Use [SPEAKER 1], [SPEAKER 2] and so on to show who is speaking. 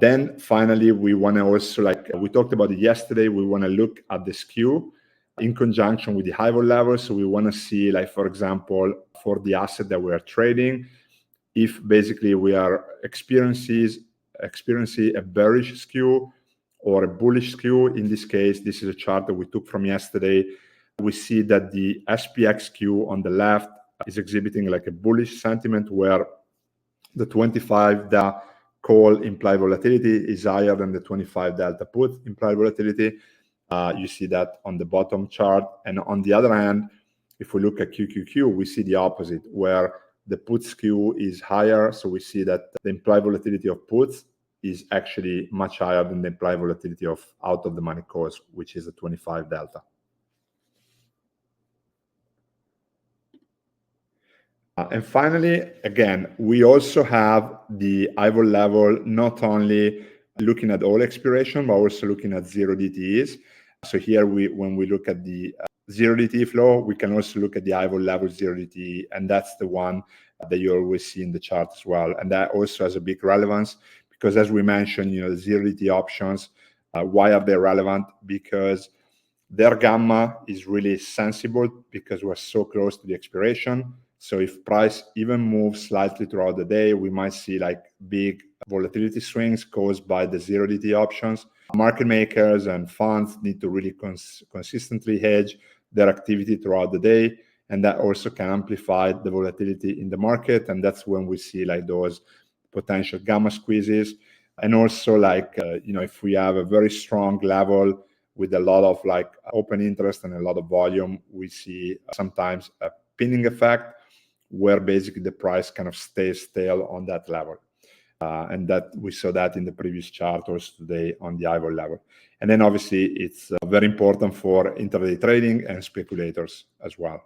[SPEAKER 1] Then finally, we want to also, like we talked about it yesterday, we want to look at the skew in conjunction with the high vol level. So we want to see, like, for example, for the asset that we are trading, if basically we are experiencing a bearish skew or a bullish skew. In this case, this is a chart that we took from yesterday. We see that the SPX skew on the left is exhibiting like a bullish sentiment, where the 25 delta call implied volatility is higher than the 25 delta put implied volatility. You see that on the bottom chart. And on the other hand, if we look at QQQ, we see the opposite, where the put skew is higher. So we see that the implied volatility of puts is actually much higher than the implied volatility of out of the money calls, which is a 25 delta. And finally, again, we also have the high vol level, not only looking at all expiration, but also looking at zero DTEs. So here, when we look at the zero DTE flow, we can also look at the high vol level zero DTE, and that's the one that you always see in the chart as well. And that also has a big relevance because, as we mentioned, the zero DTE options, why are they relevant? Because their gamma is really sensible because we're so close to the expiration. So if price even moves slightly throughout the day, we might see like big volatility swings caused by the zero DTE options. Market makers and funds need to really consistently hedge their activity throughout the day, and that also can amplify the volatility in the market. And that's when we see like those potential gamma squeezes. And also like, if we have a very strong level with a lot of like open interest and a lot of volume, we see sometimes a pinning effect where basically the price kind of stays stale on that level. And that we saw that in the previous chart also today on the high vol level. And then obviously it's very important for intraday trading and speculators as well.